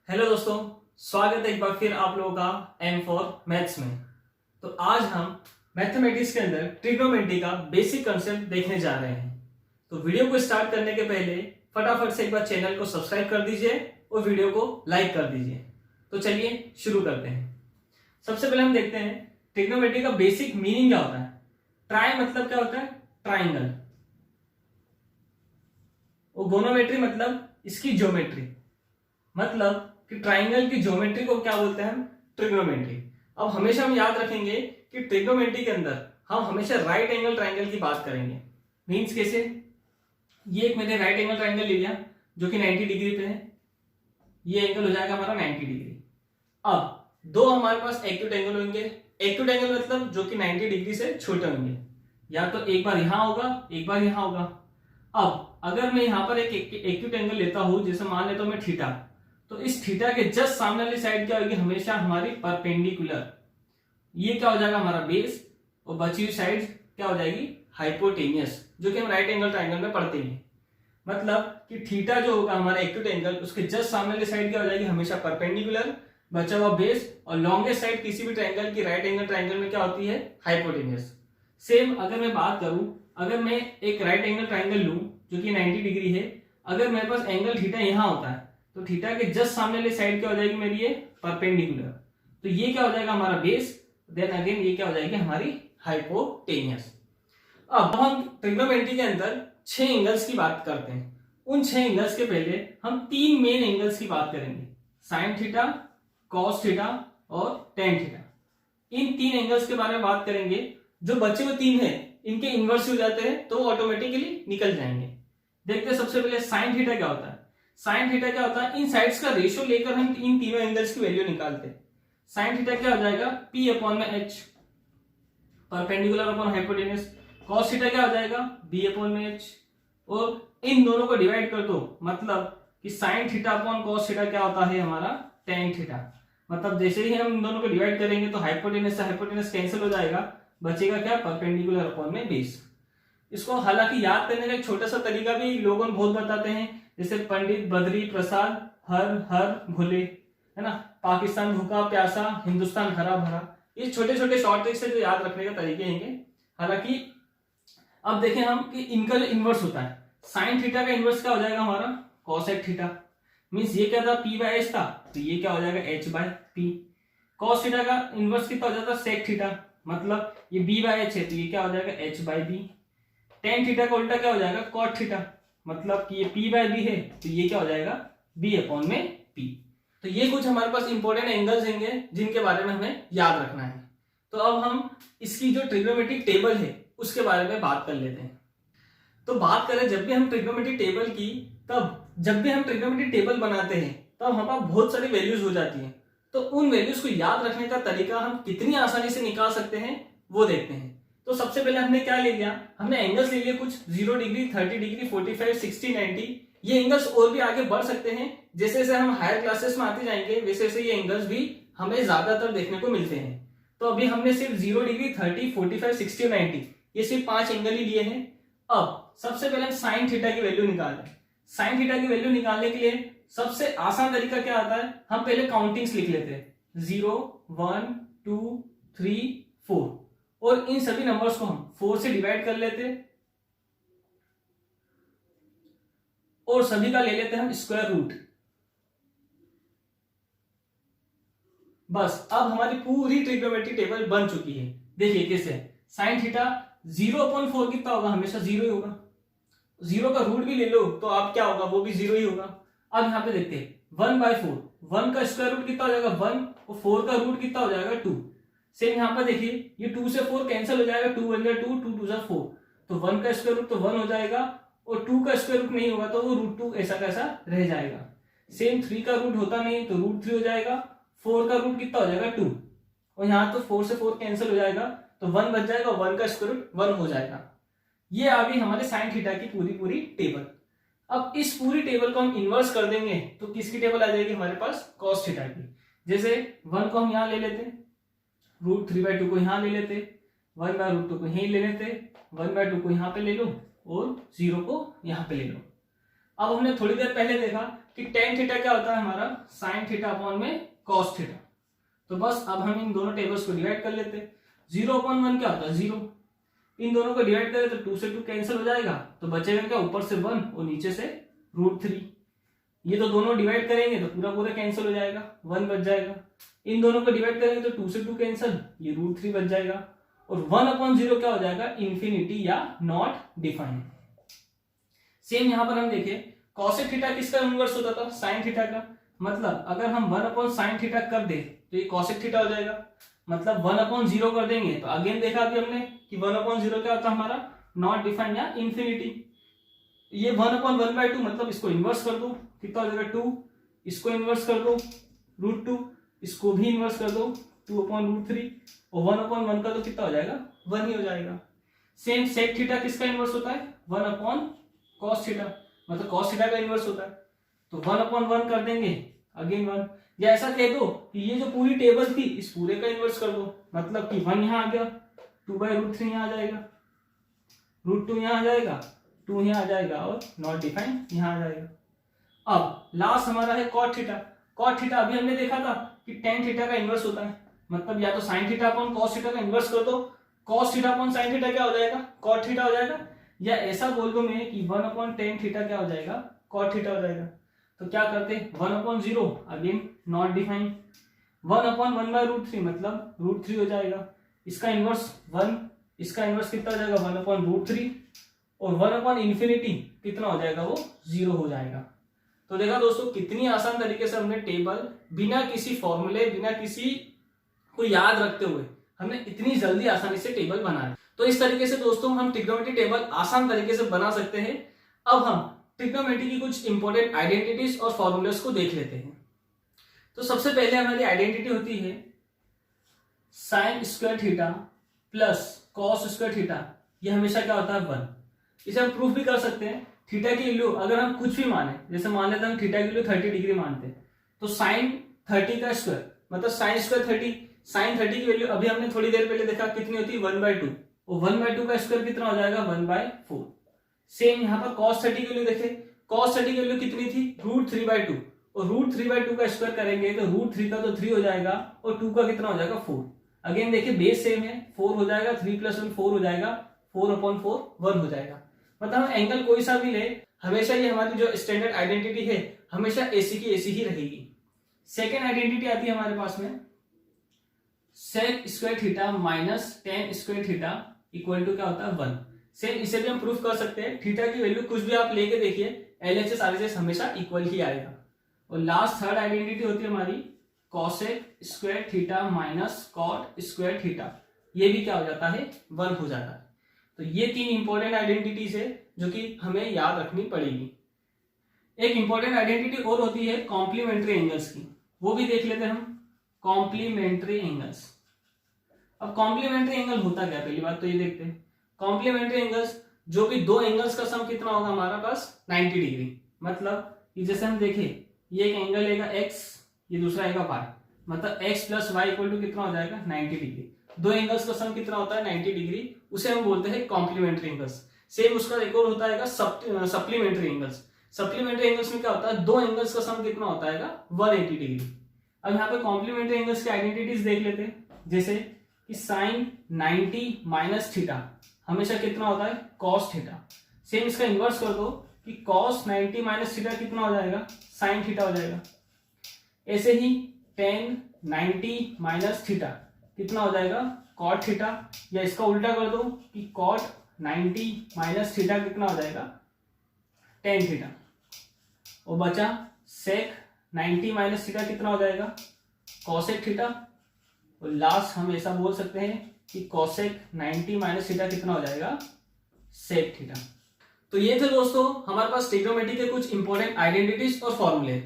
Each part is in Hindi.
हेलो दोस्तों, स्वागत है एक बार फिर आप लोगों का एम फॉर मैथ्स में। तो आज हम मैथमेटिक्स के अंदर ट्रिग्नोमेट्री का बेसिक कंसेप्ट देखने जा रहे हैं। तो वीडियो को स्टार्ट करने के पहले फटाफट से एक बार चैनल को सब्सक्राइब कर दीजिए और वीडियो को लाइक कर दीजिए। तो चलिए शुरू करते हैं। सबसे पहले हम देखते हैं ट्रिग्नोमेट्री का बेसिक मीनिंग क्या होता है। ट्राई मतलब क्या होता है? ट्राइंगल। और गोनोमेट्री मतलब इसकी ज्योमेट्री, मतलब कि ट्राइंगल की ज्योमेट्री को क्या बोलते हैं हम? ट्रिग्नोमेट्री। अब हमेशा हम याद रखेंगे कि ट्रिग्नोमेट्री के अंदर हम हमेशा राइट एंगल ट्राइंगल की बात करेंगे। मींस कैसे? ये एक मैंने राइट एंगल ट्राइंगल ले लिया जो कि 90 डिग्री पे है। ये एंगल हो जाएगा हमारा 90 डिग्री। अब दो हमारे पास एक्यूट एंगल होंगे। एक्यूट एंगल मतलब जो कि 90 डिग्री से छोटे होंगे। या तो एक बार यहां होगा, एक बार यहां होगा। अब अगर मैं यहां पर एक एक्यूट एंगल लेता हूं, जैसे मान लेता हूं मैं थीटा, तो इस थीटा के जस्ट सामने वाली साइड क्या होगी? हमेशा हमारी परपेंडिकुलर। ये क्या हो जाएगा? हमारा बेस। और बची हुई साइड क्या हो जाएगी? हाइपोटेनियस, जो कि हम राइट एंगल ट्राइंगल में पढ़ते हैं। मतलब कि थीटा जो होगा हमारा एक्यूट एंगल, उसके जस्ट सामने वाली साइड क्या हो जाएगी? हमेशा परपेंडिकुलर, बचा हुआ बेस, और लॉन्गेस्ट साइड किसी भी ट्राइंगल की राइट एंगल ट्राइंगल में क्या होती है? हाइपोटेनियस। सेम अगर मैं बात करूं, अगर मैं एक राइट एंगल ट्राइंगल लूं जो कि 90 डिग्री है, अगर मेरे पास एंगल थीटा यहां होता है तो थीटा के जस्ट सामने वाली साइड क्या हो जाएगी मेरी? ये परपेंडिकुलर। तो ये क्या हो जाएगा? हमारा बेस। देन अगेन ये क्या हो जाएगी? हमारी हाइपोटेनियस। अब हम ट्रिग्नोमेट्री के अंदर 6 एंगल्स की बात करते हैं। उन 6 एंगल्स के पहले हम 3 मेन एंगल्स की बात करेंगे, साइन थीटा, कॉस थीटा और टेन थीटा। इन 3 एंगल्स के बारे में बात करेंगे। जो बचे हुए 3 हैं इनके इनवर्स हो जाते हैं तो ऑटोमेटिकली निकल जाएंगे। देखते हैं सबसे पहले साइन थीटा क्या होता है। साइन थीटा क्या होता है? इन साइड्स का रेशियो लेकर हम इन तीनों एंगल्स की वैल्यू निकालते हैं। साइन थीटा क्या हो जाएगा? P अपॉन में H, perpendicular upon hypotenuse. Cos theta क्या हो जाएगा? B अपॉन में H। और इन दोनों को डिवाइड कर दो, मतलब कि sine theta upon cos theta क्या होता है? हमारा टेन थीटा। मतलब जैसे ही हम इन दोनों को डिवाइड करेंगे तो हाइपोटेन्यूज से हाइपोटेन्यूज कैंसिल हो जाएगा, बचेगा क्या? परपेंडिकुलर अपॉन में बेस। इसको हालांकि याद करने का एक छोटा सा तरीका भी लोगों बहुत बताते हैं, जैसे पंडित बद्री प्रसाद हर हर भोले, है ना, पाकिस्तान भूखा प्यासा हिंदुस्तान हरा भरा। ये छोटे छोटे शॉर्ट ट्रिक्स है जो याद रखने का तरीके हैं। हालांकि अब देखें हम कि इनका जो इनवर्स होता है, साइन थीटा का इनवर्स क्या हो जाएगा हमारा? Cosec theta. मींस ये क्या था? P बाय H था, तो ये क्या हो जाएगा? H by P। Cos theta का इनवर्स कितना हो जाता? Sec theta. मतलब ये B बाय H है तो ये क्या हो जाएगा? H by B। Tan theta का उल्टा क्या हो जाएगा? Cot theta. मतलब कि ये P बाय B है तो ये क्या हो जाएगा? B अपॉन में P। तो ये कुछ हमारे पास इंपॉर्टेंट एंगल्स होंगे जिनके बारे में हमें याद रखना है। तो अब हम इसकी जो ट्रिग्नोमेट्रिक टेबल है उसके बारे में बात कर लेते हैं। तो बात करें जब भी हम ट्रिग्नोमेट्रिक टेबल की, तब जब भी हम ट्रिग्नोमेट्रिक टेबल बनाते हैं तब हमारे पास बहुत सारी वैल्यूज हो जाती हैं। तो उन वैल्यूज को याद रखने का तरीका हम कितनी आसानी से निकाल सकते हैं वो देखते हैं। तो सबसे पहले हमने क्या ले लिया? हमने एंगल्स ले लिए कुछ 0 डिग्री, 30 डिग्री, 45, 60, 90। ये एंगल्स और भी आगे बढ़ सकते हैं। जैसे जैसे हम हायर क्लासेस में आते जाएंगे वैसे वैसे ये एंगल्स भी हमें ज्यादातर देखने को मिलते हैं। तो अभी हमने सिर्फ 0 डिग्री, 30, 45, 60 और 90 ये सिर्फ 5 एंगल ही लिए हैं। अब सबसे पहले हम साइन थीटा की वैल्यू निकालें। साइन थीटा की वैल्यू निकालने के लिए सबसे आसान तरीका क्या आता है? हम पहले काउंटिंग्स लिख लेते हैं, 0, 1, 2, 3, 4। और इन सभी नंबर्स को हम 4 से डिवाइड कर लेते हैं और सभी का ले लेते हैं हम स्क्वायर रूट। बस अब हमारी पूरी ट्रिग्नोमेट्री टेबल बन चुकी है। देखिए कैसे? साइन थीटा 0/4 कितना होगा? हमेशा 0 ही होगा। 0 का रूट भी ले लो तो आप क्या होगा? वो भी 0 ही होगा। अब यहां पे देखते हैं 1/4, 1 का स्क्वायर रूट कितना हो जाएगा? 1, और 4 का रूट कितना हो जाएगा? 2। सेम यहां पर देखिए ये 2 से 4 कैंसिल हो जाएगा, 2 1 जा 2, 2 2 जा 4। तो 1 का स्क्वायर रूट तो 1 हो जाएगा और 2 का स्क्वायर रूट नहीं होगा तो वो √2 ऐसा कैसा रह जाएगा। सेम 3 का रूट होता नहीं तो √3 हो जाएगा। 4 का रूट कितना हो जाएगा? 2। और यहाँ तो 4 से 4 कैंसिल हो जाएगा तो 1 बच जाएगा, 1 का स्क्वायर रूट 1 हो जाएगा। ये आ गई हमारे साइन थीटा की पूरी टेबल। अब इस पूरी टेबल को हम इन्वर्स कर देंगे तो किसकी टेबल आ जाएगी हमारे पास? कॉस थीटा की। जैसे 1 को हम यहां ले लेते, √3/2 को यहां ले लेते, 1/√2 को यहीं ले लेते, 1/2 को यहां पे ले लो और 0 को यहां पे ले लो। अब हमने थोड़ी देर पहले देखा कि टेन थीटा क्या होता है हमारा साइन थीटा अपॉन में कॉस थीटा। तो बस अब हम इन दोनों टेबल्स को डिवाइड कर लेते हैं। 0/1 क्या होता है 0, इन दोनों को डिवाइड करें तो 2 से 2 कैंसिल हो जाएगा, तो बचेगा क्या ऊपर से 1 और नीचे से √3। ये तो दोनों डिवाइड करेंगे तो पूरा पूरा कैंसिल हो जाएगा, 1 बच जाएगा। इन दोनों को डिवाइड करेंगे तो 2 से 2 कैंसिल, ये √3 बच जाएगा। और 1/0 क्या हो जाएगा इन्फिनिटी या नॉट डिफाइंड। सेम यहां पर हम देखें कॉसेक थीटा किसका इनवर्स होता था साइन थीटा का, मतलब अगर हम 1/sin थीटा कर दे तो ये कॉसेक थीटा हो जाएगा। मतलब 1/0 कर देंगे तो अगेन देखा अभी हमने कि 1/0 क्या होता है हमारा नॉट डिफाइंड या इन्फिनिटी। ये 1/1/2 मतलब इसको इन्वर्स कर दो कितना हो जाएगा 2, इसको इन्वर्स कर दो √2, इसको भी इन्वर्स कर दो 2/√3 और 1/1 का तो कितना हो जाएगा 1 ही हो जाएगा। सेम सेक थीटा किसका इन्वर्स होता है 1/cos थीटा, मतलब cos थीटा का इन्वर्स होता है। तो 1/1 कर देंगे अगेन 1, या ऐसा कह दो कि ये जो पूरी टेबल थी इस पूरे का इन्वर्स कर दो, मतलब कि 1 यहाँ आ गया, 2/√3 यहाँ आ जाएगा, √2 यहाँ आ जाएगा, 2 यहाँ आ जाएगा और नॉट डिफाइंड यहाँ आ जाएगा। अब लास्ट हमारा है cot थीटा। cot थीटा अभी हमने देखा था कि tan थीटा का इन्वर्स होता है, मतलब या तो sin theta upon cos theta का इन्वर्स कर दो, cos theta upon sin theta क्या हो जाएगा cot थीटा हो जाएगा, या ऐसा बोल दो मैं कि 1/tan थीटा क्या हो जाएगा cot थीटा हो जाएगा। तो क्या करते 1/0 अगेन नॉट डिफाइंड, 1/1/√3 मतलब √3 हो जाएगा, इसका इन्वर्स 1, इसका इन्वर्स कितना हो जाएगा 1/√3 और 1/∞ कितना हो जाएगा वो 0 हो जाएगा। तो देखा दोस्तों कितनी आसान तरीके से हमने टेबल बिना किसी फॉर्मूले बिना किसी को याद रखते हुए हमने इतनी जल्दी आसानी से टेबल बनाया। तो इस तरीके से दोस्तों हम ट्रिग्नोमेट्री टेबल आसान तरीके से बना सकते हैं। अब हम ट्रिग्नोमेट्री की कुछ इंपॉर्टेंट आइडेंटिटीज और फॉर्मूलेस को देख लेते हैं। तो सबसे पहले हमारी आइडेंटिटी होती है sine square theta plus cos square theta, ये हमेशा क्या होता है 1। इसे हम प्रूफ भी कर सकते हैं, थीटा की वैल्यू अगर हम कुछ भी माने, जैसे मान लेते हैं हम थीटा की वैल्यू 30 डिग्री मानते हैं, तो साइन 30 का स्क्वायर मतलब साइन स्क्वायर 30, साइन 30 की वैल्यू अभी हमने थोड़ी देर पहले देखा कितनी होती है 1/2, और 1/2 का स्क्वायर कितना हो जाएगा 1/4। सेम यहाँ पर cos 30 की वैल्यू देखें, cos 30 की वैल्यू कितनी थी √3/2, और √3/2 का स्क्वायर करेंगे तो √3 का तो 3 हो जाएगा और 2 का कितना हो जाएगा 4। अगेन देखिए बेस सेम है, 4 हो जाएगा, 3 + 1 4 हो जाएगा, 4/4 1 हो जाएगा। मतलब हम एंगल कोई सा भी ले हमेशा ये हमारी जो स्टैंडर्ड आइडेंटिटी है हमेशा ऐसी की ऐसी ही रहेगी। सेकेंड आइडेंटिटी आती है हमारे पास में sec square theta minus tan square theta equal to क्या होता है 1। सेम इसे भी हम प्रूफ कर सकते हैं, थीटा की वैल्यू कुछ भी आप लेके देखिए LHS RHS हमेशा इक्वल ही आएगा। और लास्ट थर्ड आइडेंटिटी होती है हमारी cosec square theta minus cot square theta, ये भी क्या हो जाता है 1 हो जाता है। तो ये 3 इंपॉर्टेंट आइडेंटिटीज है जो कि हमें याद रखनी पड़ेगी। एक इंपॉर्टेंट आइडेंटिटी और होती है कॉम्प्लीमेंट्री एंगल्स की, वो भी देख लेते हैं हम कॉम्प्लीमेंट्री एंगल्स। अब कॉम्प्लीमेंट्री एंगल होता क्या, पहली बात तो ये देखते हैं। कॉम्प्लीमेंट्री एंगल्स जो भी दो एंगल्स का सम कितना होगा हमारा पास 90 डिग्री, मतलब कि जैसे हम देखें ये एक एंगल लेगा x, ये दूसरा आएगा y, मतलब x + y = कितना हो जाएगा 90 डिग्री। दो एंगल्स का सम कितना होता है 90 डिग्री, उसे हम बोलते हैं कॉम्प्लीमेंट्री एंगल्स। सेम उसका एक और होता है सप्लीमेंट्री एंगल्स। सप्लीमेंट्री एंगल्स में क्या होता है दो एंगल्स का सम कितना होता है 180 डिग्री। अब यहाँ पे कॉम्प्लीमेंट्री एंगल्स की आइडेंटिटीज देख लेते हैं, जैसे कि साइन 90 माइनस थीटा हमेशा कितना होता है cos थीटा। सेम इसका इन्वर्स कर दो कि cos 90 माइनस थीटा कितना हो जाएगा साइन थीटा हो जाएगा। ऐसे ही tan 90 माइनस थीटा कितना हो जाएगा cot थीटा, या इसका उल्टा कर दो कि cot 90 माइनस थीटा कितना हो जाएगा tan थीटा। और बचा sec 90 माइनस थीटा कितना हो जाएगा cosec थीटा। और लास्ट हम ऐसा बोल सकते हैं कि cosec 90 माइनस थीटा कितना हो जाएगा sec थीटा। तो ये थे दोस्तों हमारे पास ट्रिग्नोमेट्री के कुछ इंपॉर्टेंट आइडेंटिटीज और फॉर्मूले।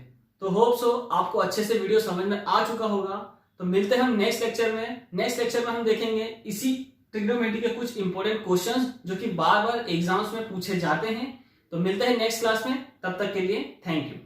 तो होप सो आपको अच्छे से वीडियो समझ में आ चुका होगा। तो मिलते हैं हम नेक्स्ट लेक्चर में। नेक्स्ट लेक्चर में हम देखेंगे इसी ट्रिग्नोमेट्री के कुछ इंपॉर्टेंट क्वेश्चंस जो कि बार बार एग्जाम्स में पूछे जाते हैं। तो मिलते हैं नेक्स्ट क्लास में, तब तक के लिए थैंक यू।